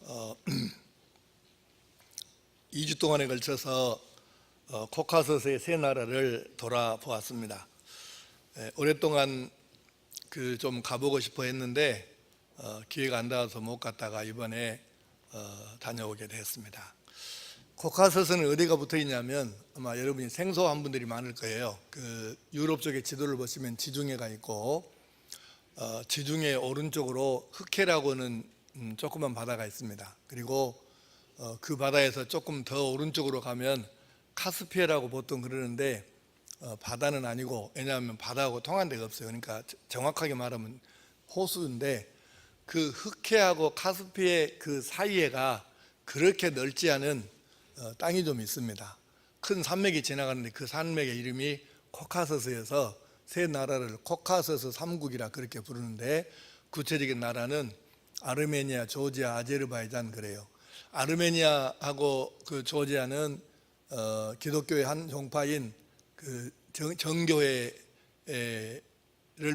어, 2주 동안에 걸쳐서 코카서스의 세 나라를 돌아보았습니다. 오랫동안 좀 가보고 싶어 했는데 기회가 안 닿아서 못 갔다가 이번에 다녀오게 됐습니다. 코카서스는 어디가 붙어 있냐면 아마 여러분이 생소한 분들이 많을 거예요. 유럽 쪽의 지도를 보시면 지중해가 있고 지중해 오른쪽으로 흑해라고 하는 조그만 바다가 있습니다. 그리고 그 바다에서 조금 더 오른쪽으로 가면 카스피해라고 보통 그러는데 바다는 아니고, 왜냐하면 바다하고 통한 데가 없어요. 그러니까 정확하게 말하면 호수인데 그 흑해하고 카스피해 그 사이에가 그렇게 넓지 않은 땅이 좀 있습니다. 큰 산맥이 지나가는데 그 산맥의 이름이 코카서스여서 세 나라를 코카서스 3국이라 그렇게 부르는데, 구체적인 나라는 아르메니아, 조지아, 아제르바이잔 그래요. 아르메니아하고 그 조지아는 기독교의 한 종파인 정교회를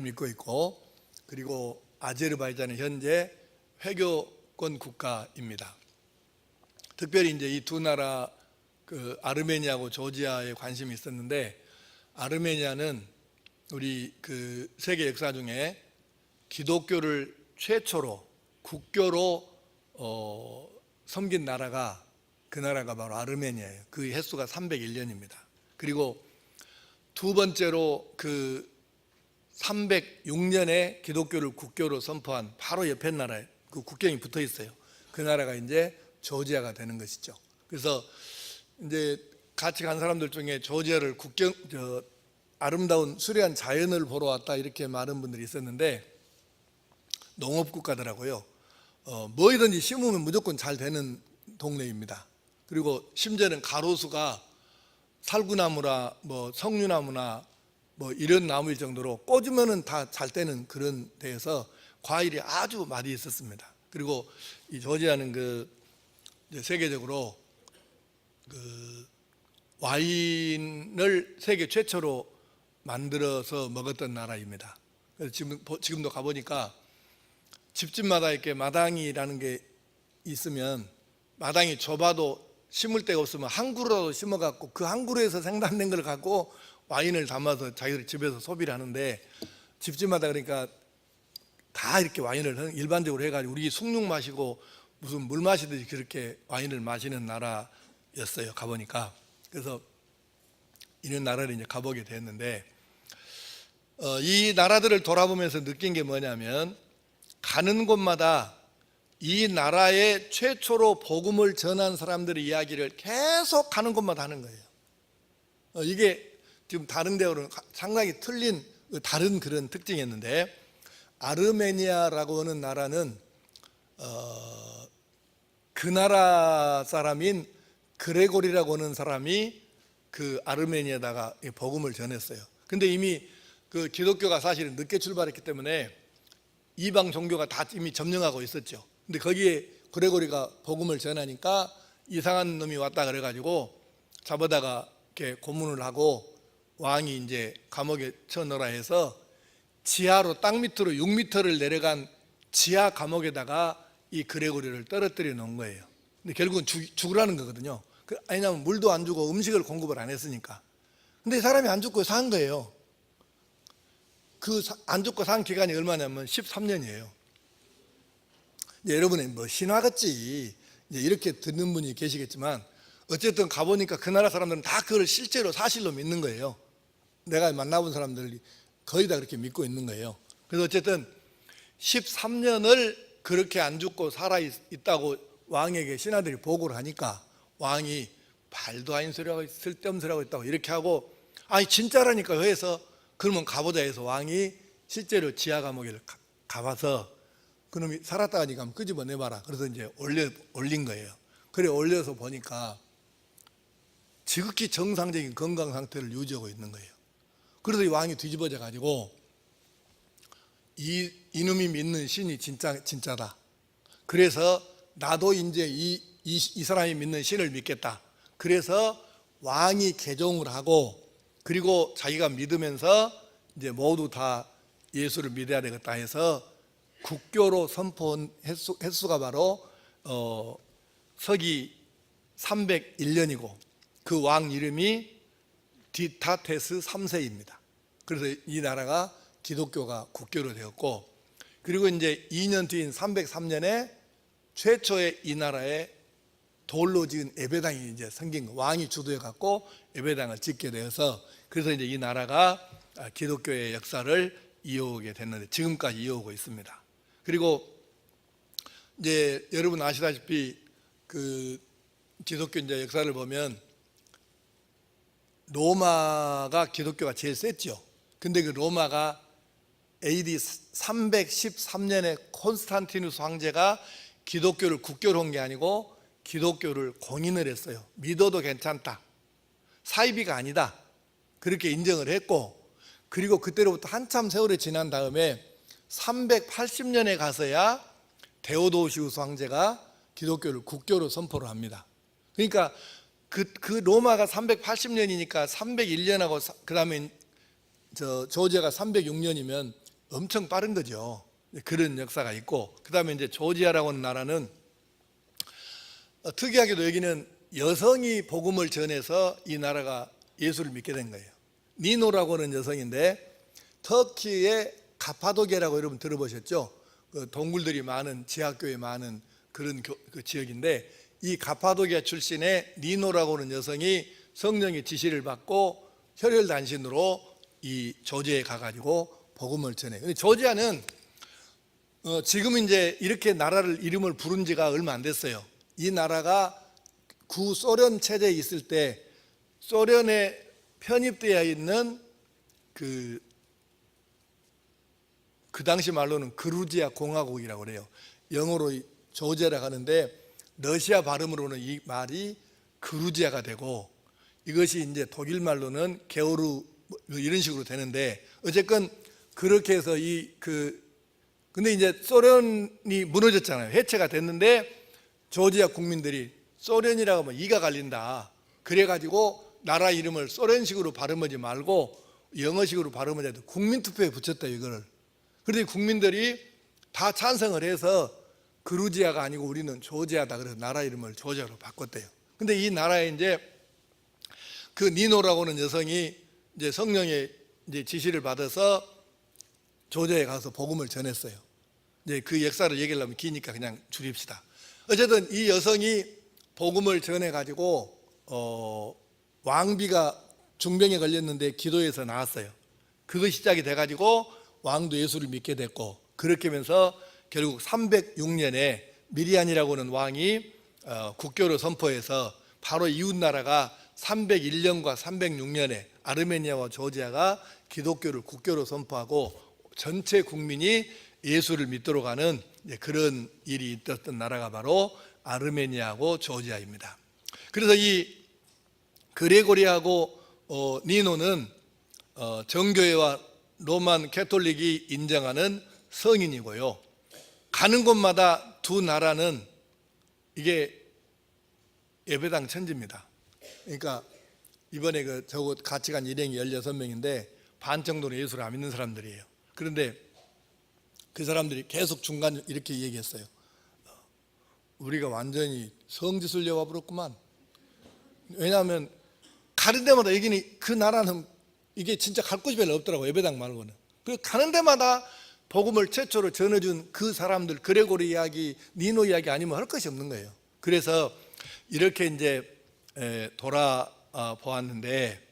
믿고 있고, 그리고 아제르바이잔은 현재 회교권 국가입니다. 특별히 이제 이 두 나라 아르메니아하고 조지아에 관심이 있었는데, 아르메니아는 우리 세계 역사 중에 기독교를 최초로 국교로 섬긴 나라가 그 나라가 바로 아르메니아예요. 그 횟수가 301년입니다. 그리고 두 번째로 306년에 기독교를 국교로 선포한 바로 옆에 나라에 그 국경이 붙어 있어요. 그 나라가 이제 조지아가 되는 것이죠. 그래서 이제 같이 간 사람들 중에 조지아를 아름다운 수려한 자연을 보러 왔다 이렇게 말한 분들이 있었는데, 농업국가더라고요. 뭐이든지 심으면 무조건 잘 되는 동네입니다. 그리고 심지어는 가로수가 살구나무나 석류나무나 이런 나무일 정도로 꽂으면은 다 잘 되는 그런 데에서 과일이 아주 많이 있었습니다. 그리고 이 조지아는 세계적으로 와인을 세계 최초로 만들어서 먹었던 나라입니다. 그래서 지금도 가보니까 집집마다 이렇게 마당이라는 게 있으면, 마당이 좁아도 심을 데가 없으면 한 그루라도 심어갖고 그 한 그루에서 생산된 걸 갖고 와인을 담아서 자기들 집에서 소비를 하는데, 집집마다 그러니까 다 이렇게 와인을 일반적으로 해가지고 우리 숭늉 마시고 무슨 물 마시듯이 그렇게 와인을 마시는 나라였어요, 가보니까. 그래서 이런 나라를 이제 가보게 됐는데, 이 나라들을 돌아보면서 느낀 게 뭐냐면, 가는 곳마다 이 나라의 최초로 복음을 전한 사람들의 이야기를 계속 가는 곳마다 하는 거예요. 이게 지금 다른 데로는 상당히 틀린 다른 그런 특징이었는데, 아르메니아라고 하는 나라는 그 나라 사람인 그레고리라고 하는 사람이 아르메니아에다가 복음을 전했어요. 근데 이미 기독교가 사실은 늦게 출발했기 때문에 이방 종교가 다 이미 점령하고 있었죠. 근데 거기에 그레고리가 복음을 전하니까 이상한 놈이 왔다 그래가지고 잡아다가 이렇게 고문을 하고, 왕이 이제 감옥에 쳐넣으라 해서 지하로 땅 밑으로 6m를 내려간 지하 감옥에다가 이 그레고리를 떨어뜨려 놓은 거예요. 근데 결국은 죽으라는 거거든요. 왜냐하면 물도 안 주고 음식을 공급을 안 했으니까. 근데 이 사람이 안 죽고 산 거예요. 안 죽고 산 기간이 얼마냐면 13년이에요. 여러분은 신화같이 이제 이렇게 듣는 분이 계시겠지만, 어쨌든 가보니까 그 나라 사람들은 다 그걸 실제로 사실로 믿는 거예요. 내가 만나본 사람들이 거의 다 그렇게 믿고 있는 거예요. 그래서 어쨌든 13년을 그렇게 안 죽고 살아있다고 왕에게 신하들이 보고를 하니까, 왕이 말도 아닌 소리하고 쓸데없는 소리하고 있다고 이렇게 하고, 아니 진짜라니까 해서, 그러면 가보자 해서 왕이 실제로 지하 감옥에 가봐서 그놈이 살았다 하니까 끄집어내봐라. 그래서 이제 올린 거예요. 그래 올려서 보니까 지극히 정상적인 건강 상태를 유지하고 있는 거예요. 그래서 이 왕이 뒤집어져 가지고 이놈이 믿는 신이 진짜다. 그래서 나도 이제 이 사람이 믿는 신을 믿겠다. 그래서 왕이 개종을 하고, 그리고 자기가 믿으면서 이제 모두 다 예수를 믿어야 되겠다 해서 국교로 선포한 횟수가 바로 서기 301년이고 그 왕 이름이 디타테스 3세입니다. 그래서 이 나라가 기독교가 국교로 되었고, 그리고 이제 2년 뒤인 303년에 최초의 이 나라에 돌로 지은 예배당이 이제 생긴 거, 왕이 주도해 갖고 예배당을 짓게 되어서, 그래서 이제 이 나라가 기독교의 역사를 이어오게 됐는데 지금까지 이어오고 있습니다. 그리고 이제 여러분 아시다시피 그 기독교 이제 역사를 보면 로마가 기독교가 제일 셌죠. 근데 그 로마가 AD 313년에 콘스탄티누스 황제가 기독교를 국교로 한 게 아니고 기독교를 공인을 했어요. 믿어도 괜찮다, 사이비가 아니다, 그렇게 인정을 했고, 그리고 그때로부터 한참 세월이 지난 다음에 380년에 가서야 데오도시우스 황제가 기독교를 국교로 선포를 합니다. 그러니까 그 로마가 380년이니까 301년하고 그 다음에 조지아가 306년이면 엄청 빠른 거죠. 그런 역사가 있고, 그 다음에 이제 조지아라고 하는 나라는 특이하게도 여기는 여성이 복음을 전해서 이 나라가 예수를 믿게 된 거예요. 니노라고 하는 여성인데, 터키의 가파도기아라고 여러분 들어보셨죠? 그 동굴들이 많은, 지하교회 많은 그런 그 지역인데, 이 가파도기아 출신의 니노라고 하는 여성이 성령의 지시를 받고 혈혈단신으로 이 조지아에 가가지고 복음을 전해요. 근데 조지아는 지금 이제 이렇게 나라를 이름을 부른 지가 얼마 안 됐어요. 이 나라가 구소련 체제에 있을 때 소련에 편입되어 있는 그 당시 말로는 그루지아 공화국이라고 그래요. 영어로 조지아라고 하는데 러시아 발음으로는 이 말이 그루지아가 되고, 이것이 이제 독일 말로는 게오르 이런 식으로 되는데, 어쨌건 그렇게 해서 근데 이제 소련이 무너졌잖아요. 해체가 됐는데 조지아 국민들이 소련이라고 하면 이가 갈린다, 그래가지고 나라 이름을 소련식으로 발음하지 말고 영어식으로 발음하자 국민투표에 붙였다, 이거를. 그런데 국민들이 다 찬성을 해서 그루지아가 아니고 우리는 조지아다, 그래서 나라 이름을 조지아로 바꿨대요. 근데 이 나라에 이제 그 니노라고 하는 여성이 이제 성령의 이제 지시를 받아서 조지아에 가서 복음을 전했어요. 이제 그 역사를 얘기하려면 기니까 그냥 줄입시다. 어쨌든 이 여성이 복음을 전해 가지고 왕비가 중병에 걸렸는데 기도해서 나았어요. 그것이 시작이 돼 가지고 왕도 예수를 믿게 됐고, 그렇게 하면서 결국 306년에 미리안이라고 하는 왕이 국교를 선포해서 바로 이웃 나라가 301년과 306년에 아르메니아와 조지아가 기독교를 국교로 선포하고 전체 국민이 예수를 믿도록 하는 그런 일이 있었던 나라가 바로 아르메니아하고 조지아입니다. 그래서 이 그레고리하고 니노는 정교회와 로만 캐톨릭이 인정하는 성인이고요. 가는 곳마다 두 나라는 이게 예배당 천지입니다. 그러니까 이번에 저거 같이 간 일행이 16명인데 반 정도는 예수를 안 믿는 사람들이에요. 그런데 그 사람들이 계속 중간 이렇게 얘기했어요. 우리가 완전히 성지순례 와버렸구만. 왜냐하면 가는 데마다 여기는 그 나라는 이게 진짜 갈 곳이 별로 없더라고요, 예배당 말고는. 그래서 가는 데마다 복음을 최초로 전해준 그 사람들, 그레고리 이야기, 니노 이야기 아니면 할 것이 없는 거예요. 그래서 이렇게 이제 돌아보았는데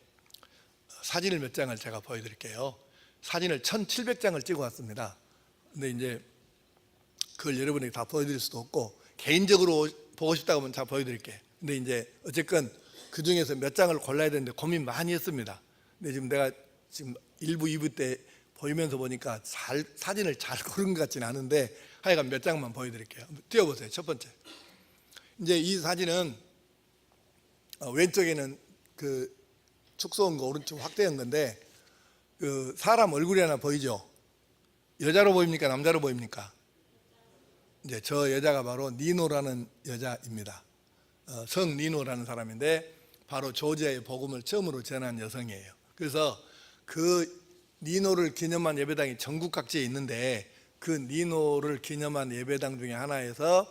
사진을 몇 장을 제가 보여드릴게요. 사진을 1700장을 찍어 왔습니다. 근데 이제 그걸 여러분에게 다 보여드릴 수도 없고, 개인적으로 보고 싶다고 하면 다 보여드릴게요. 근데 이제 어쨌건 그 중에서 몇 장을 골라야 되는데 고민 많이 했습니다. 근데 지금 내가 지금 1부, 2부 때 보이면서 보니까 사진을 잘 고른 것 같지는 않은데 하여간 몇 장만 보여드릴게요. 띄워보세요. 첫 번째, 이제 이 사진은 왼쪽에는 그 축소한 거, 오른쪽 확대한 건데 그 사람 얼굴이 하나 보이죠? 여자로 보입니까? 남자로 보입니까? 이제 저 여자가 바로 니노라는 여자입니다. 성 니노라는 사람인데 바로 조지아의 복음을 처음으로 전한 여성이에요. 그래서 그 니노를 기념한 예배당이 전국 각지에 있는데 그 니노를 기념한 예배당 중에 하나에서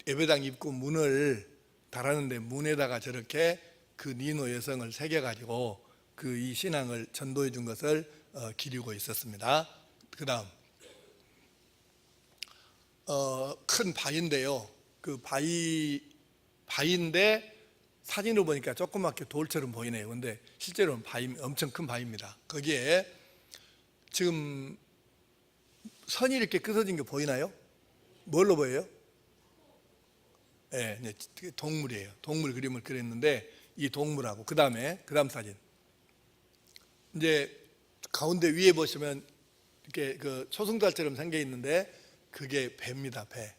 예배당 입구 문을 달았는데 문에다가 저렇게 그 니노 여성을 새겨가지고 그 이 신앙을 전도해 준 것을 기리고 있었습니다. 그 다음 큰 바위인데요. 그 바위인데 사진으로 보니까 조그맣게 돌처럼 보이네요. 근데 실제로는 바위, 엄청 큰 바위입니다. 거기에 지금 선이 이렇게 끊어진 게 보이나요? 뭘로 보여요? 네, 동물이에요. 동물 그림을 그렸는데 이 동물하고 그 다음 사진. 이제 가운데 위에 보시면 이렇게 그 초승달처럼 생겨 있는데 그게 배입니다. 배.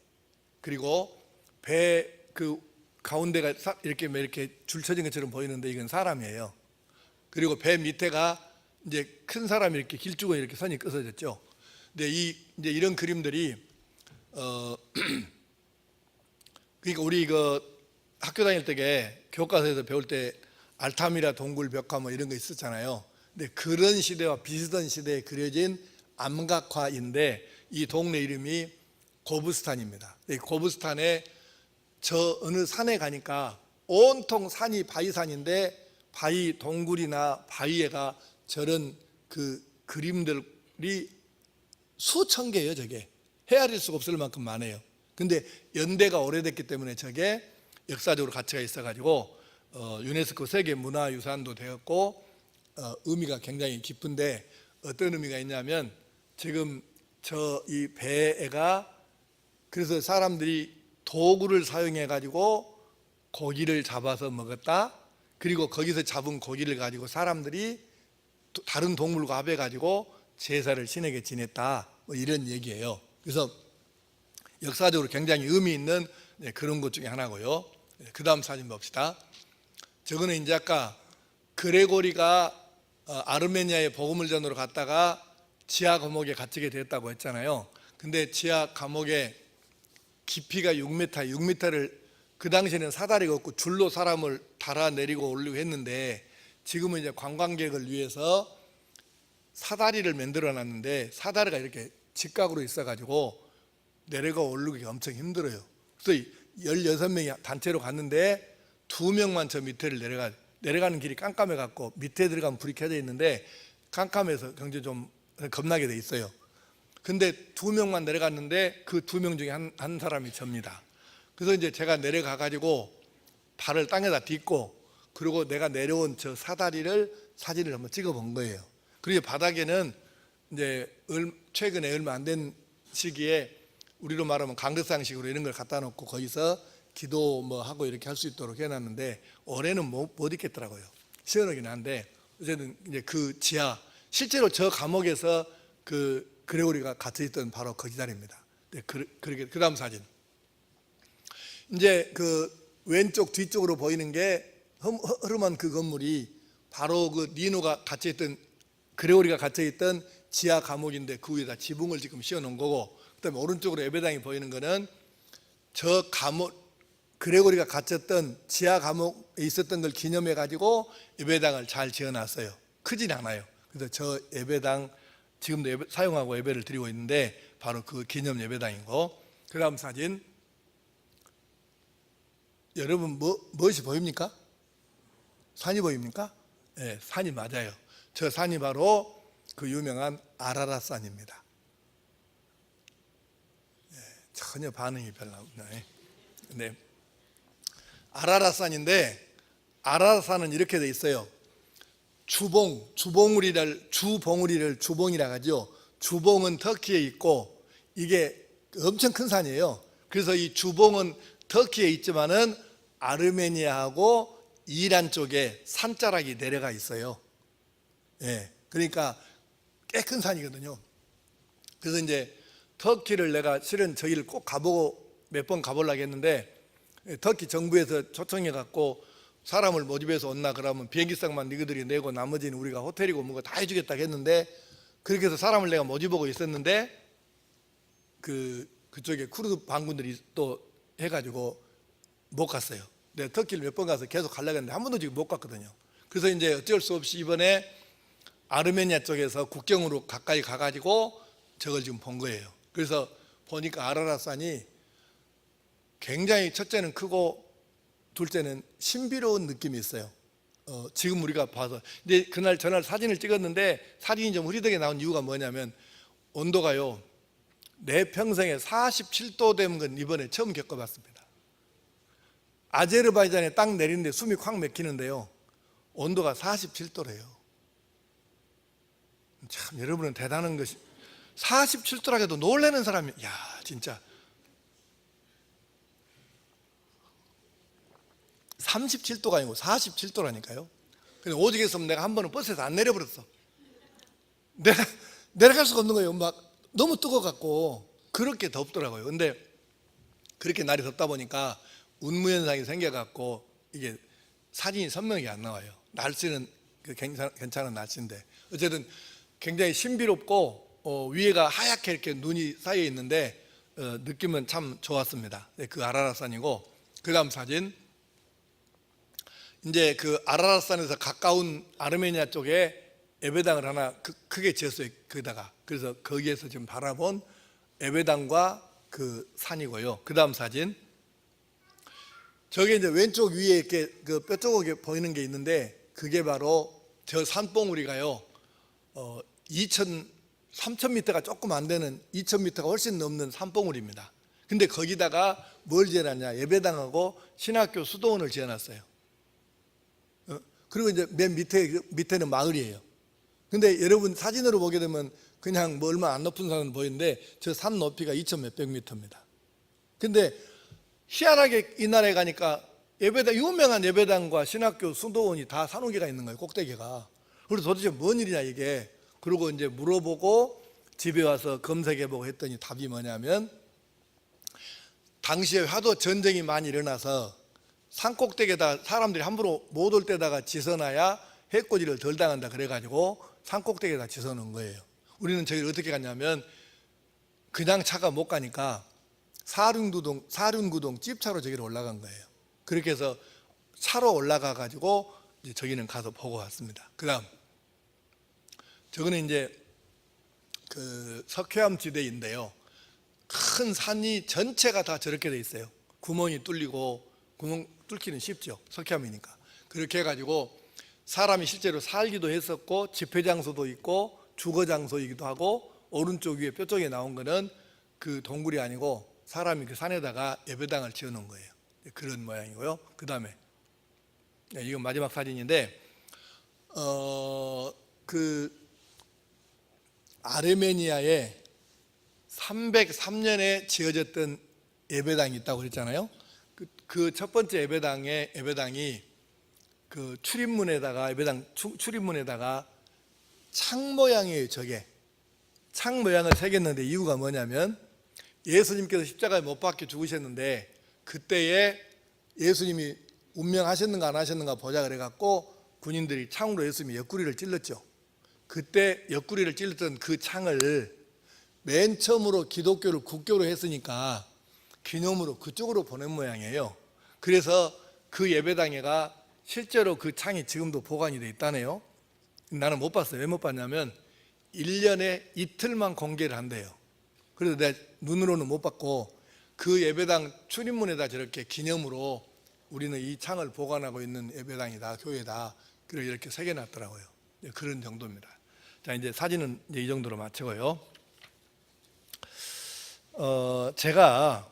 그리고 배 그 가운데가 이렇게 줄 쳐진 것처럼 보이는데 이건 사람이에요. 그리고 배 밑에가 이제 큰 사람이 이렇게 길쭉은 이렇게 선이 끊어졌죠. 근데 이제 이런 그림들이 그러니까 우리 학교 다닐 때에 교과서에서 배울 때 알타미라 동굴 벽화 뭐 이런 거 있었잖아요. 근데 그런 시대와 비슷한 시대에 그려진 암각화인데 이 동네 이름이 고브스탄입니다. 이 고브스탄에 저 어느 산에 가니까 온통 산이 바위산인데 바위 동굴이나 바위에가 저런 그 그림들이 수천 개예요. 저게 헤아릴 수가 없을 만큼 많아요. 근데 연대가 오래됐기 때문에 저게 역사적으로 가치가 있어가지고 유네스코 세계문화유산도 되었고 의미가 굉장히 깊은데 어떤 의미가 있냐면 지금 저 이 배가 그래서 사람들이 도구를 사용해 가지고 고기를 잡아서 먹었다. 그리고 거기서 잡은 고기를 가지고 사람들이 다른 동물과 합해 가지고 제사를 신에게 지냈다. 뭐 이런 얘기예요. 그래서 역사적으로 굉장히 의미 있는 그런 것 중에 하나고요. 그 다음 사진 봅시다. 저거는 이제 아까 그레고리가 아르메니아의 복음을 전으로 갔다가 지하 감옥에 갇히게 됐다고 했잖아요. 근데 지하 감옥의 깊이가 6m를 그 당시에는 사다리가 없고 줄로 사람을 달아 내리고 올리고 했는데 지금은 이제 관광객을 위해서 사다리를 만들어 놨는데 사다리가 이렇게 직각으로 있어 가지고 내려가 오르기 엄청 힘들어요. 그래서 16명이 단체로 갔는데 2명만 저 밑에를 내려가는 길이 깜깜해 갖고 밑에 들어가면 불이 켜져 있는데 깜깜해서 굉장히 좀 겁나게 돼 있어요. 근데 2명만 내려갔는데 그 2명 중에 한 사람이 접니다. 그래서 이제 제가 내려가 가지고 발을 땅에다 딛고 그리고 내가 내려온 저 사다리를 사진을 한번 찍어 본 거예요. 그리고 바닥에는 이제 최근에 얼마 안 된 시기에 우리로 말하면 강덕상식으로 이런 걸 갖다 놓고 거기서 기도 뭐 하고 이렇게 할 수 있도록 해놨는데 올해는 못 있겠더라고요. 시원하긴 한데 어쨌든 이제 그 지하 실제로 저 감옥에서 그 그레고리가 갇혀 있던 바로 그 자리입니다. 네, 그렇게 그 다음 사진. 이제 그 왼쪽 뒤쪽으로 보이는 게 허름한 그 건물이 바로 그 니노가 갇혀 있던 그레고리가 갇혀 있던 지하 감옥인데 그 위에다 지붕을 지금 씌워 놓은 거고 그다음에 오른쪽으로 예배당이 보이는 거는 저 감옥 그레고리가 갇혔던 지하 감옥에 있었던 걸 기념해 가지고 예배당을 잘 지어 놨어요. 크진 않아요. 그래서 저 예배당 지금도 사용하고 예배를 드리고 있는데 바로 그 기념 예배당이고 그 다음 사진 여러분 무엇이 보입니까? 산이 보입니까? 네, 산이 맞아요. 저 산이 바로 그 유명한 아라랏산입니다. 네, 전혀 반응이 별로 없네. 네. 아라랏산인데 아라랏산은 이렇게 돼 있어요. 주봉우리를 주봉이라 하죠. 주봉은 터키에 있고 이게 엄청 큰 산이에요. 그래서 이 주봉은 터키에 있지만은 아르메니아하고 이란 쪽에 산자락이 내려가 있어요. 예, 그러니까 꽤 큰 산이거든요. 그래서 이제 터키를 내가 실은 저기를 꼭 가보고 몇 번 가보려고 했는데 터키 정부에서 초청해 갖고 사람을 모집해서 온나 그러면 비행기값만 너희들이 내고 나머지는 우리가 호텔이고 뭐가 다 해주겠다고 했는데 그렇게 해서 사람을 내가 모집하고 있었는데 그쪽에 쿠르드 반군들이 또 해가지고 못 갔어요. 내가 터키를 몇 번 가서 계속 가려고 했는데 한 번도 지금 못 갔거든요. 그래서 이제 어쩔 수 없이 이번에 아르메니아 쪽에서 국경으로 가까이 가가지고 저걸 지금 본 거예요. 그래서 보니까 아라랏산이 굉장히 첫째는 크고 둘째는 신비로운 느낌이 있어요. 지금 우리가 봐서 근데 그날 전날 사진을 찍었는데 사진이 좀 흐리게 나온 이유가 뭐냐면 온도가요 내 평생에 47도 되는 건 이번에 처음 겪어봤습니다. 아제르바이잔에 딱 내리는데 숨이 콱 막히는데요 온도가 47도래요. 참 여러분은 대단한 것이 47도라 해도 놀라는 사람이 야 진짜 37도가 아니고 47도라니까요. 근데 오죽했으면 내가 한 번은 버스에서 안 내려버렸어. 내가 내려갈 수가 없는 거예요. 막 너무 뜨거워갖고 그렇게 덥더라고요. 근데 그렇게 날이 덥다 보니까 운무현상이 생겨갖고 이게 사진이 선명히 안 나와요. 날씨는 괜찮은 날씨인데 어쨌든 굉장히 신비롭고 위에가 하얗게 이렇게 눈이 쌓여 있는데 느낌은 참 좋았습니다. 그 아라랏산이고 그 다음 사진 이제 그 아라랏산에서 가까운 아르메니아 쪽에 에베당을 하나 크게 지었어요. 거기다가 그래서 거기에서 지금 바라본 에베당과 그 산이고요. 그 다음 사진 저게 이제 왼쪽 위에 이렇게 그 뾰족하게 보이는 게 있는데 그게 바로 저 산봉우리가요 3,000m가 조금 안 되는 2,000m가 훨씬 넘는 산봉우리입니다. 근데 거기다가 뭘 지어놨냐 예배당하고 신학교 수도원을 지어놨어요. 그리고 이제 맨 밑에는 마을이에요. 근데 여러분 사진으로 보게 되면 그냥 뭐 얼마 안 높은 산은 보이는데 저 산 높이가 2,000몇백 미터입니다. 근데 희한하게 이 나라에 가니까 예배당 유명한 예배당과 신학교 수도원이 다 산호계가 있는 거예요. 꼭대기가. 그래서 도대체 뭔 일이냐 이게. 그리고 이제 물어보고 집에 와서 검색해보고 했더니 답이 뭐냐면 당시에 하도 전쟁이 많이 일어나서 산 꼭대기에다 사람들이 함부로 못 올 때다가 지서놔야 해코지를 덜 당한다 그래가지고 산 꼭대기에다 지서놓은 거예요. 우리는 저기를 어떻게 갔냐면 그냥 차가 못 가니까 사륜구동 집차로 저기를 올라간 거예요. 그렇게 해서 차로 올라가 가지고 이제 저기는 가서 보고 왔습니다. 그다음 저거는 이제 그 석회암 지대인데요. 큰 산이 전체가 다 저렇게 돼 있어요. 구멍이 뚫리고 구멍 뚫기는 쉽죠. 석회암이니까. 그렇게 해가지고 사람이 실제로 살기도 했었고 집회 장소도 있고 주거 장소이기도 하고 오른쪽 위에 뼈쪽에 나온 거는 그 동굴이 아니고 사람이 그 산에다가 예배당을 지어놓은 거예요. 그런 모양이고요. 그 다음에 이건 마지막 사진인데 그 아르메니아에 303년에 지어졌던 예배당이 있다고 그랬잖아요. 그 첫 번째 예배당이 그 출입문에다가 예배당 출입문에다가 창 모양이에요. 저게 창 모양을 새겼는데 이유가 뭐냐면 예수님께서 십자가에 못 박혀 죽으셨는데 그때에 예수님이 운명하셨는가 안 하셨는가 보자 그래갖고 군인들이 창으로 예수님이 옆구리를 찔렀죠. 그때 옆구리를 찔렀던 그 창을 맨 처음으로 기독교를 국교로 했으니까 기념으로 그쪽으로 보낸 모양이에요. 그래서 그 예배당에가 실제로 그 창이 지금도 보관이 돼 있다네요. 나는 못 봤어요. 왜 못 봤냐면 1년에 이틀만 공개를 한대요. 그래서 내 눈으로는 못 봤고 그 예배당 출입문에다 저렇게 기념으로 우리는 이 창을 보관하고 있는 예배당이다, 교회다. 그래서 이렇게 새겨놨더라고요. 그런 정도입니다. 자, 이제 사진은 이제 이 정도로 마치고요. 제가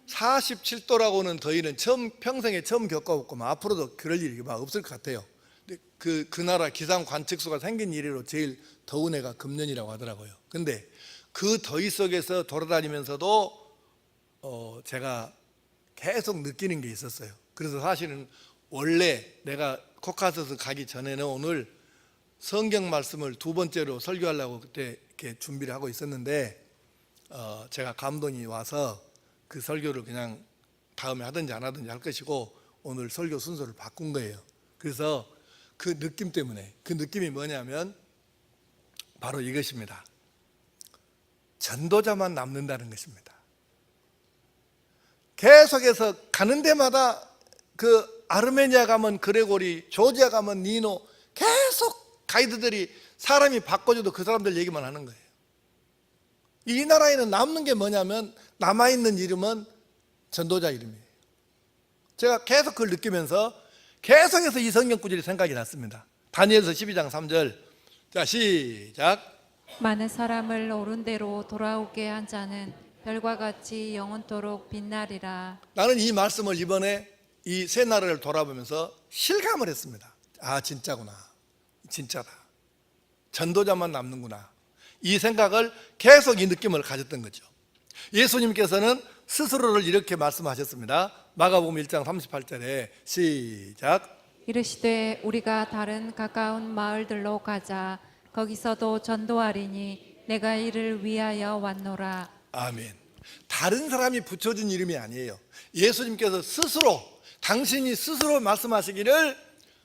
47도라고는 저희는 평생에 처음 겪어봤고 앞으로도 그럴 일이 막 없을 것 같아요. 근데 그 나라 기상 관측소가 생긴 이래로 제일 더운 해가 금년이라고 하더라고요. 근데 그 더위 속에서 돌아다니면서도 제가 계속 느끼는 게 있었어요. 그래서 사실은 원래 내가 코카서스 가기 전에는 오늘 성경 말씀을 두 번째로 설교하려고 그때 이렇게 준비를 하고 있었는데 제가 감동이 와서 그 설교를 그냥 다음에 하든지 안 하든지 할 것이고 오늘 설교 순서를 바꾼 거예요. 그래서 그 느낌 때문에 그 느낌이 뭐냐면 바로 이것입니다. 전도자만 남는다는 것입니다. 계속해서 가는 데마다 그 아르메니아 가면 그레고리, 조지아 가면 니노 계속 가이드들이 사람이 바꿔줘도 그 사람들 얘기만 하는 거예요. 이 나라에는 남는 게 뭐냐면 남아있는 이름은 전도자 이름이에요. 제가 계속 그걸 느끼면서 계속해서 이 성경 구절이 생각이 났습니다. 다니엘서 12장 3절. 자, 시작. 많은 사람을 옳은 대로 돌아오게 한 자는 별과 같이 영원토록 빛나리라. 나는 이 말씀을 이번에 이 새 나라를 돌아보면서 실감을 했습니다. 아, 진짜구나. 진짜다. 전도자만 남는구나. 이 생각을 계속 이 느낌을 가졌던 거죠. 예수님께서는 스스로를 이렇게 말씀하셨습니다. 마가복음 1장 38절에 시작. 이르시되 우리가 다른 가까운 마을들로 가자. 거기서도 전도하리니 내가 이를 위하여 왔노라. 아멘. 다른 사람이 붙여준 이름이 아니에요. 예수님께서 스스로, 당신이 스스로 말씀하시기를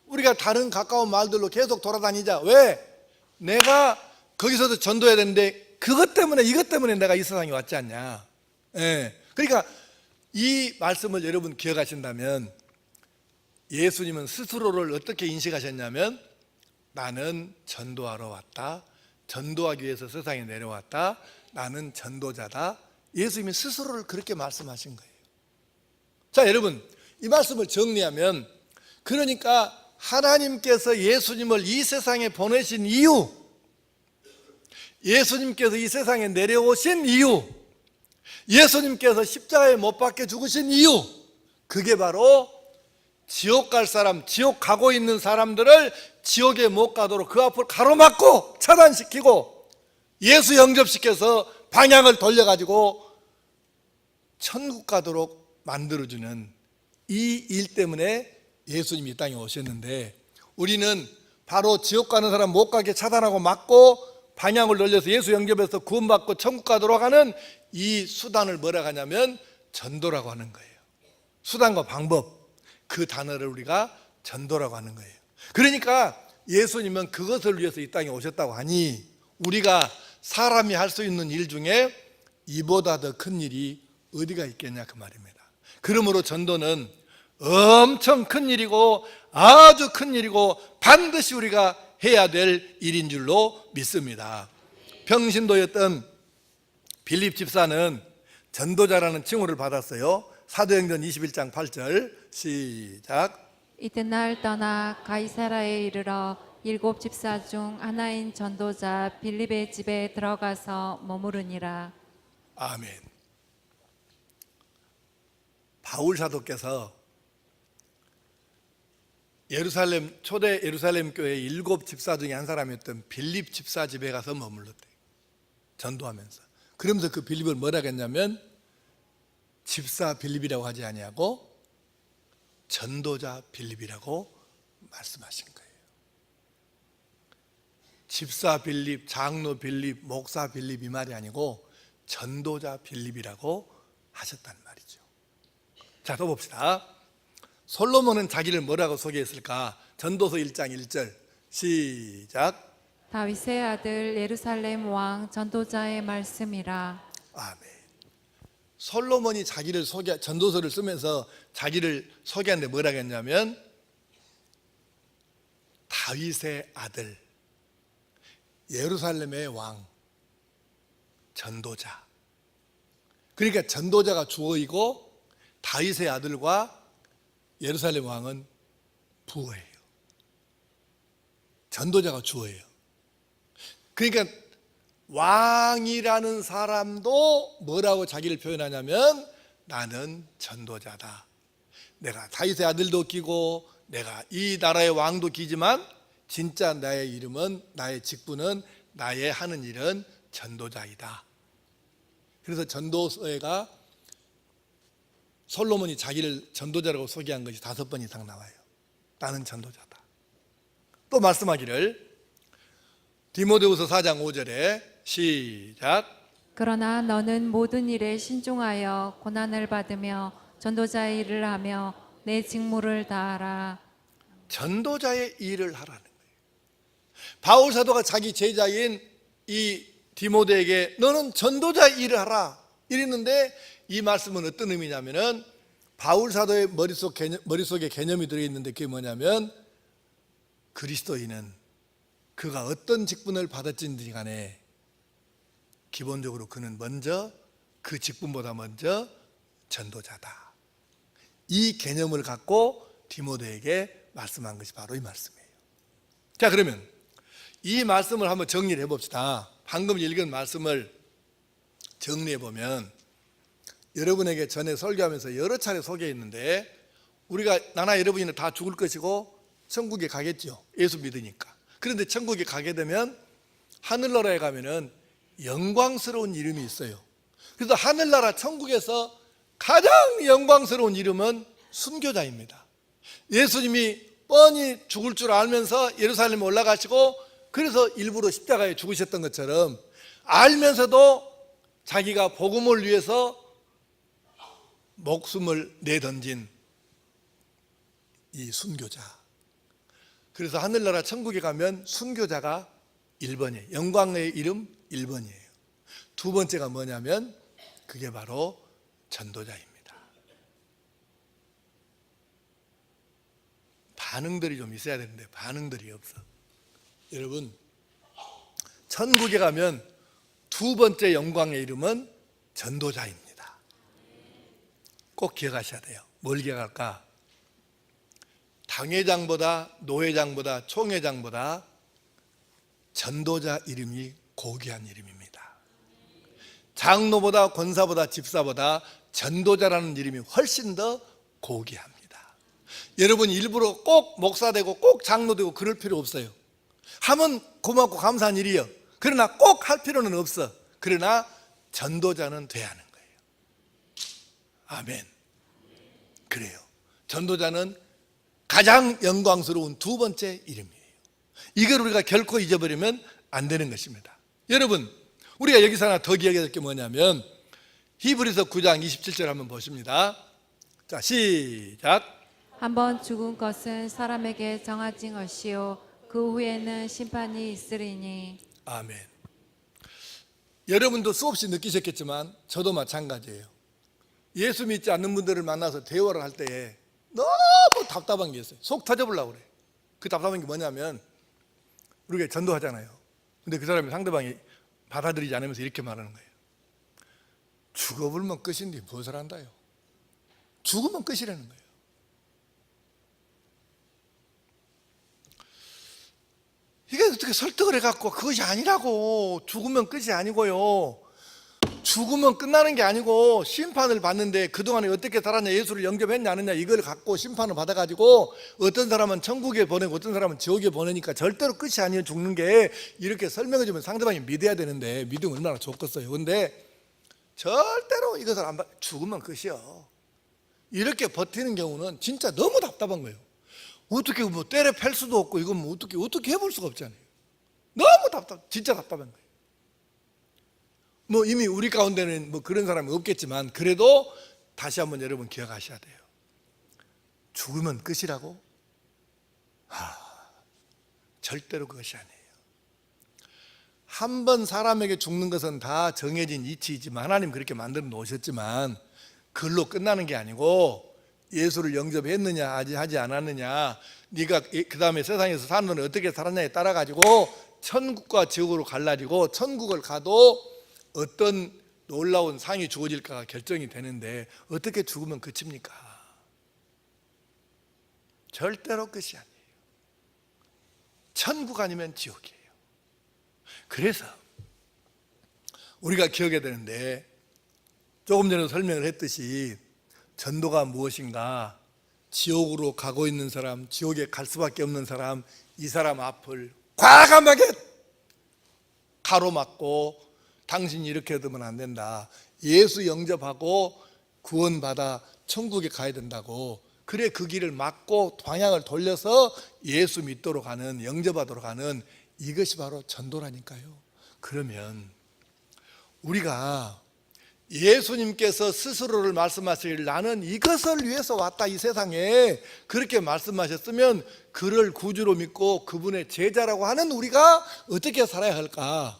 우리가 다른 가까운 마을들로 계속 돌아다니자. 왜? 내가 거기서도 전도해야 되는데 그것 때문에, 이것 때문에 내가 이 세상에 왔지 않냐. 예. 그러니까 이 말씀을 여러분 기억하신다면 예수님은 스스로를 어떻게 인식하셨냐면 나는 전도하러 왔다. 전도하기 위해서 세상에 내려왔다. 나는 전도자다. 예수님이 스스로를 그렇게 말씀하신 거예요. 자, 여러분, 이 말씀을 정리하면 그러니까 하나님께서 예수님을 이 세상에 보내신 이유, 예수님께서 이 세상에 내려오신 이유, 예수님께서 십자가에 못 박혀 죽으신 이유, 그게 바로 지옥 갈 사람, 지옥 가고 있는 사람들을 지옥에 못 가도록 그 앞을 가로막고 차단시키고 예수 영접시켜서 방향을 돌려가지고 천국 가도록 만들어주는 이 일 때문에 예수님이 이 땅에 오셨는데, 우리는 바로 지옥 가는 사람 못 가게 차단하고 막고 방향을 돌려서 예수 영접해서 구원받고 천국 가도록 하는 이 수단을 뭐라고 하냐면 전도라고 하는 거예요. 수단과 방법, 그 단어를 우리가 전도라고 하는 거예요. 그러니까 예수님은 그것을 위해서 이 땅에 오셨다고 하니 우리가 사람이 할 수 있는 일 중에 이보다 더 큰 일이 어디가 있겠냐 그 말입니다. 그러므로 전도는 엄청 큰 일이고 아주 큰 일이고 반드시 우리가 해야 될 일인 줄로 믿습니다. 평신도였던 빌립 집사는 전도자라는 칭호를 받았어요. 사도행전 21장 8절 시작. 이튿날 떠나 가이사라에 이르러 7 집사 중 하나인 전도자 빌립의 집에 들어가서 머무르니라. 아멘. 바울 사도께서 예루살렘 초대 예루살렘 교회 7 집사 중에 한 사람이었던 빌립 집사 집에 가서 머물렀대요. 전도하면서. 그러면서 그 빌립을 뭐라고 했냐면 집사 빌립이라고 하지 아니하고 전도자 빌립이라고 말씀하신 거예요. 집사 빌립, 장로 빌립, 목사 빌립 이 말이 아니고 전도자 빌립이라고 하셨단 말이죠. 자, 또 봅시다. 솔로몬은 자기를 뭐라고 소개했을까? 전도서 1장 1절 시작. 다윗의 아들 예루살렘 왕 전도자의 말씀이라. 아멘. 솔로몬이 자기를 전도서를 쓰면서 자기를 소개하는데 뭐라고 했냐면 다윗의 아들 예루살렘의 왕 전도자. 그러니까 전도자가 주어이고 다윗의 아들과 예루살렘 왕은 부어예요. 전도자가 주어예요. 그러니까 왕이라는 사람도 뭐라고 자기를 표현하냐면 나는 전도자다. 내가 다윗의 아들도 끼고 내가 이 나라의 왕도 끼지만 진짜 나의 이름은, 나의 직분은, 나의 하는 일은 전도자이다. 그래서 전도서에가 솔로몬이 자기를 전도자라고 소개한 것이 5번 이상 나와요. 나는 전도자다. 또 말씀하기를 디모데후서 4장 5절에 시작. 그러나 너는 모든 일에 신중하여 고난을 받으며 전도자의 일을 하며 내 직무를 다하라. 전도자의 일을 하라는 거예요. 바울 사도가 자기 제자인 이 디모데에게 너는 전도자의 일을 하라 이랬는데, 이 말씀은 어떤 의미냐면은 바울 사도의 머릿속에 개념이 들어있는데 그게 뭐냐면 그리스도인은 그가 어떤 직분을 받았든지 간에 기본적으로 그는 먼저 그 직분보다 먼저 전도자다. 이 개념을 갖고 디모데에게 말씀한 것이 바로 이 말씀이에요. 자, 그러면 이 말씀을 한번 정리를 해봅시다. 방금 읽은 말씀을 정리해 보면 여러분에게 전에 설교하면서 여러 차례 소개했는데, 우리가 나나 여러분이는 다 죽을 것이고 천국에 가겠죠. 예수 믿으니까. 그런데 천국에 가게 되면 하늘나라에 가면은 영광스러운 이름이 있어요. 그래서 하늘나라 천국에서 가장 영광스러운 이름은 순교자입니다. 예수님이 뻔히 죽을 줄 알면서 예루살렘에 올라가시고 그래서 일부러 십자가에 죽으셨던 것처럼 알면서도 자기가 복음을 위해서 목숨을 내던진 이 순교자. 그래서 하늘나라 천국에 가면 순교자가 1번이에요. 영광의 이름 1번이에요. 두 번째가 뭐냐면 그게 바로 전도자입니다. 반응들이 좀 있어야 되는데 반응들이 없어. 여러분, 천국에 가면 두 번째 영광의 이름은 전도자입니다. 꼭 기억하셔야 돼요. 뭘 기억할까? 당회장보다 노회장보다 총회장보다 전도자 이름이 고귀한 이름입니다. 장로보다 권사보다 집사보다 전도자라는 이름이 훨씬 더 고귀합니다. 여러분 일부러 꼭 목사 되고 꼭 장로 되고 그럴 필요 없어요. 하면 고맙고 감사한 일이요. 그러나 꼭 할 필요는 없어. 그러나 전도자는 돼야 하는 거예요. 아멘. 그래요. 전도자는 가장 영광스러운 두 번째 이름이에요. 이걸 우리가 결코 잊어버리면 안 되는 것입니다. 여러분, 우리가 여기서 하나 더 기억해야 될 게 뭐냐면 히브리서 9장 27절 한번 보십니다. 자, 시작. 한번 죽은 것은 사람에게 정하진 것이요 그 후에는 심판이 있으리니. 아멘. 여러분도 수없이 느끼셨겠지만 저도 마찬가지예요. 예수 믿지 않는 분들을 만나서 대화를 할 때에 너무 답답한 게 있어요. 속 터져보려고 그래. 그 답답한 게 뭐냐면 우리가 전도하잖아요. 근데 그 사람이 상대방이 받아들이지 않으면서 이렇게 말하는 거예요. 죽어버리면 끝인데 무엇을 한다요? 죽으면 끝이라는 거예요. 이게 어떻게 설득을 해갖고 그것이 아니라고. 죽으면 끝이 아니고요. 죽으면 끝나는 게 아니고 심판을 받는데 그동안에 어떻게 살았냐, 예수를 영접했냐 안 했냐 이걸 갖고 심판을 받아가지고 어떤 사람은 천국에 보내고 어떤 사람은 지옥에 보내니까 절대로 끝이 아니에요. 죽는 게. 이렇게 설명해 주면 상대방이 믿어야 되는데 믿으면 얼마나 좋겠어요. 근데 절대로 이것을 안 받, 죽으면 끝이요. 이렇게 버티는 경우는 진짜 너무 답답한 거예요. 어떻게 뭐 때려 팰 수도 없고 이건 뭐 어떻게 해볼 수가 없잖아요. 너무 진짜 답답한 거예요. 뭐 이미 우리 가운데는 뭐 그런 사람이 없겠지만 그래도 다시 한번 여러분 기억하셔야 돼요. 죽으면 끝이라고? 절대로 그것이 아니에요. 한 번 사람에게 죽는 것은 다 정해진 이치이지만 하나님 그렇게 만들어 놓으셨지만 그걸로 끝나는 게 아니고 예수를 영접했느냐 하지 않았느냐, 네가 그 다음에 세상에서 사는 놈이 어떻게 살았냐에 따라 가지고 천국과 지옥으로 갈라지고 천국을 가도 어떤 놀라운 상이 주어질까가 결정이 되는데 어떻게 죽으면 끝입니까? 절대로 끝이 아니에요. 천국 아니면 지옥이에요. 그래서 우리가 기억해야 되는데 조금 전에 설명을 했듯이 전도가 무엇인가, 지옥으로 가고 있는 사람, 지옥에 갈 수밖에 없는 사람, 이 사람 앞을 과감하게 가로막고 당신이 이렇게 되면 안 된다, 예수 영접하고 구원받아 천국에 가야 된다고, 그래 그 길을 막고 방향을 돌려서 예수 믿도록 하는, 영접하도록 하는, 이것이 바로 전도라니까요. 그러면 우리가 예수님께서 스스로를 말씀하시길 나는 이것을 위해서 왔다 이 세상에 그렇게 말씀하셨으면 그를 구주로 믿고 그분의 제자라고 하는 우리가 어떻게 살아야 할까?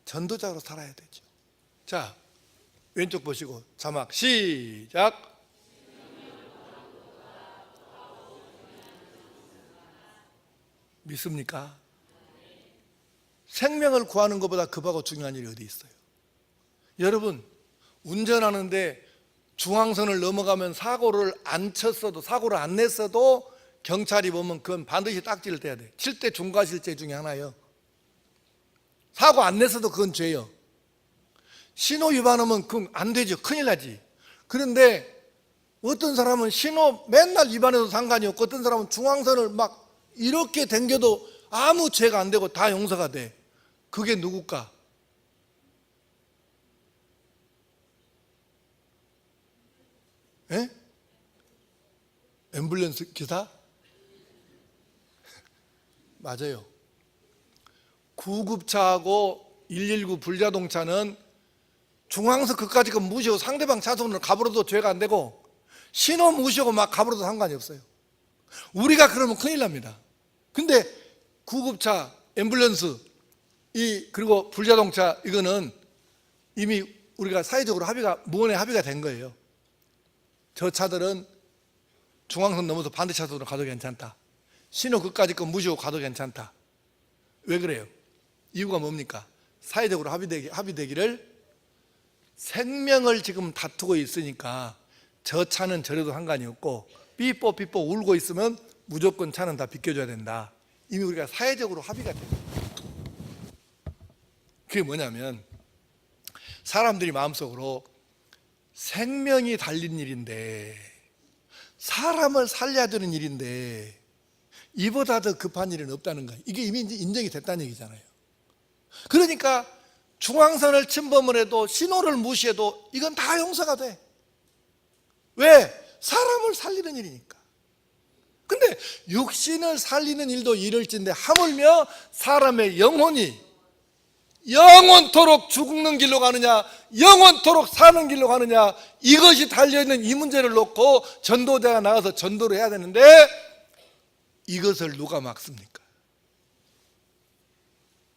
전도자로 살아야 되죠. 자, 왼쪽 보시고 자막 시작. 믿습니까? 생명을 구하는 것보다 급하고 중요한 일이 어디 있어요? 여러분, 운전하는데 중앙선을 넘어가면 사고를 안 쳤어도, 사고를 안 냈어도 경찰이 보면 그건 반드시 딱지를 떼야 돼. 7대 중과실죄 중에 하나예요. 사고 안 냈어도 그건 죄예요. 신호 위반하면 그건 안 되죠. 큰일 나지. 그런데 어떤 사람은 신호 맨날 위반해도 상관이 없고, 어떤 사람은 중앙선을 막 이렇게 당겨도 아무 죄가 안 되고 다 용서가 돼. 그게 누굴까? 에? 앰뷸런스 기사? 맞아요. 구급차하고 119 불자동차는 중앙선 그까지 무시하고 상대방 차선으로 가버려도 죄가 안 되고, 신호 무시하고 막 가버려도 상관이 없어요. 우리가 그러면 큰일 납니다. 근데 구급차, 앰뷸런스, 그리고 불자동차, 이거는 이미 우리가 사회적으로 무언의 합의가 된 거예요. 저 차들은 중앙선 넘어서 반대차선으로 가도 괜찮다. 신호 그까지 거 무시하고 가도 괜찮다. 왜 그래요? 이유가 뭡니까? 사회적으로 합의되기를, 생명을 지금 다투고 있으니까 저 차는 저래도 상관이 없고, 삐뽀 울고 있으면 무조건 차는 다 비켜줘야 된다. 이미 우리가 사회적으로 합의가 됩니다. 그게 뭐냐면, 사람들이 마음속으로 생명이 달린 일인데, 사람을 살려야 되는 일인데 이보다 더 급한 일은 없다는 거예요. 이게 이미 인정이 됐다는 얘기잖아요. 그러니까 중앙선을 침범을 해도, 신호를 무시해도 이건 다 용서가 돼. 왜? 사람을 살리는 일이니까. 근데 육신을 살리는 일도 이럴진데 하물며 사람의 영혼이 영원토록 죽는 길로 가느냐, 영원토록 사는 길로 가느냐, 이것이 달려있는 이 문제를 놓고 전도자가 나가서 전도를 해야 되는데, 이것을 누가 막습니까?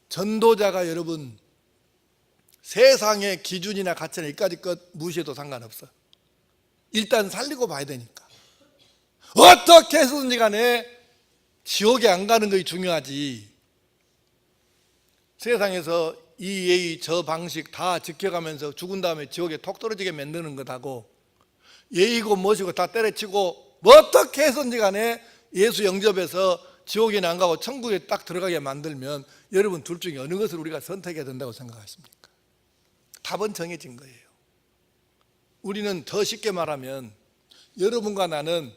전도자가, 여러분, 세상의 기준이나 가치나 이까지 것 무시해도 상관없어. 일단 살리고 봐야 되니까. 어떻게 해서든지 간에 지옥에 안 가는 것이 중요하지. 세상에서 이 예의 저 방식 다 지켜가면서 죽은 다음에 지옥에 톡 떨어지게 만드는 것하고, 예의고 뭐시고 다 때려치고 어떻게 해서든지 간에 예수 영접해서 지옥에 안 가고 천국에 딱 들어가게 만들면, 여러분 둘 중에 어느 것을 우리가 선택해야 된다고 생각하십니까? 답은 정해진 거예요. 우리는 더 쉽게 말하면, 여러분과 나는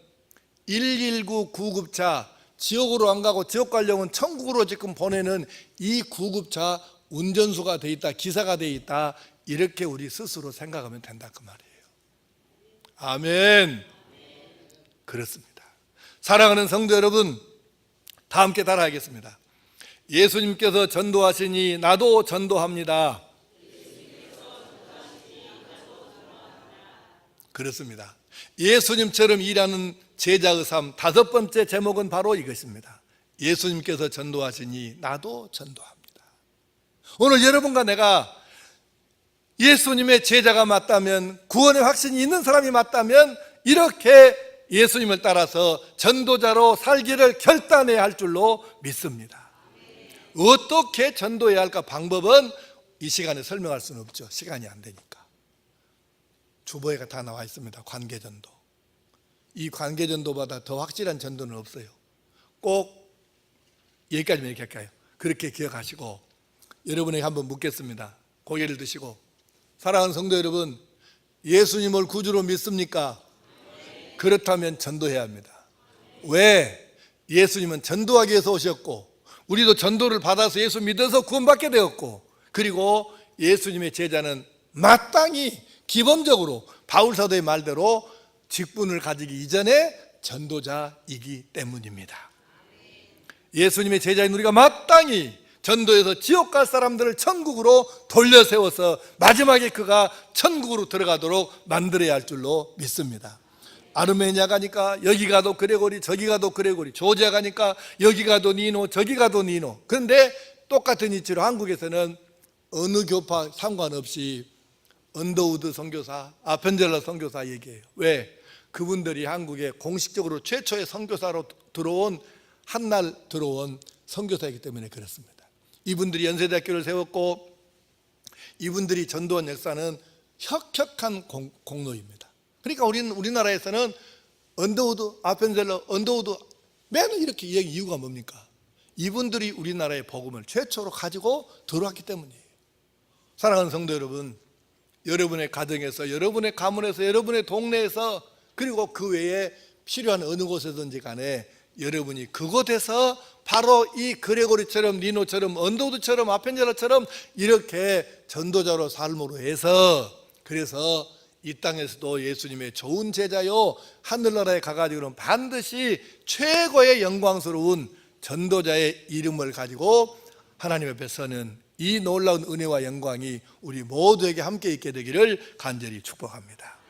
119 구급차, 지옥으로 안 가고 지옥 가려면 천국으로 지금 보내는 이 구급차 운전수가 돼 있다, 기사가 돼 있다, 이렇게 우리 스스로 생각하면 된다, 그 말이에요. 아멘. 그렇습니다. 사랑하는 성도 여러분, 다 함께 따라하겠습니다. 예수님께서 전도하시니 나도 전도합니다. 그렇습니다. 예수님처럼 일하는 제자의 삶, 다섯 번째 제목은 바로 이것입니다. 예수님께서 전도하시니 나도 전도합니다. 오늘 여러분과 내가 예수님의 제자가 맞다면, 구원의 확신이 있는 사람이 맞다면, 이렇게 예수님을 따라서 전도자로 살기를 결단해야 할 줄로 믿습니다. 어떻게 전도해야 할까? 방법은 이 시간에 설명할 수는 없죠. 시간이 안 되니까. 주보에가 다 나와 있습니다. 관계전도. 이 관계전도보다 더 확실한 전도는 없어요. 꼭 여기까지만 이렇게 할까요? 그렇게 기억하시고, 여러분에게 한번 묻겠습니다. 고개를 드시고, 사랑하는 성도 여러분, 예수님을 구주로 믿습니까? 그렇다면 전도해야 합니다. 왜? 예수님은 전도하기 위해서 오셨고, 우리도 전도를 받아서 예수 믿어서 구원받게 되었고, 그리고 예수님의 제자는 마땅히 기본적으로 바울 사도의 말대로 직분을 가지기 이전에 전도자이기 때문입니다. 예수님의 제자인 우리가 마땅히 전도해서 지옥 갈 사람들을 천국으로 돌려 세워서 마지막에 그가 천국으로 들어가도록 만들어야 할 줄로 믿습니다. 아르메니아 가니까 여기 가도 그레고리, 저기 가도 그레고리, 조지아 가니까 여기 가도 니노, 저기 가도 니노. 그런데 똑같은 이치로 한국에서는 어느 교파 상관없이 언더우드 선교사, 아펜젤러 선교사 얘기해요. 왜? 그분들이 한국에 공식적으로 최초의 선교사로 들어온, 한날 들어온 선교사이기 때문에 그렇습니다. 이분들이 연세대학교를 세웠고, 이분들이 전도한 역사는 혁혁한 공로입니다. 그러니까 우리나라에서는 언더우드, 아펜젤러, 언더우드 매번 이렇게 얘기 이유가 뭡니까? 이분들이 우리나라의 복음을 최초로 가지고 들어왔기 때문이에요. 사랑하는 성도 여러분, 여러분의 가정에서, 여러분의 가문에서, 여러분의 동네에서, 그리고 그 외에 필요한 어느 곳에든지 간에 여러분이 그곳에서 바로 이 그레고리처럼, 리노처럼, 언더우드처럼, 아펜젤러처럼 이렇게 전도자로 삶으로 해서, 그래서 이 땅에서도 예수님의 좋은 제자요, 하늘나라에 가가지고는 반드시 최고의 영광스러운 전도자의 이름을 가지고 하나님 앞에 서는 이 놀라운 은혜와 영광이 우리 모두에게 함께 있게 되기를 간절히 축복합니다.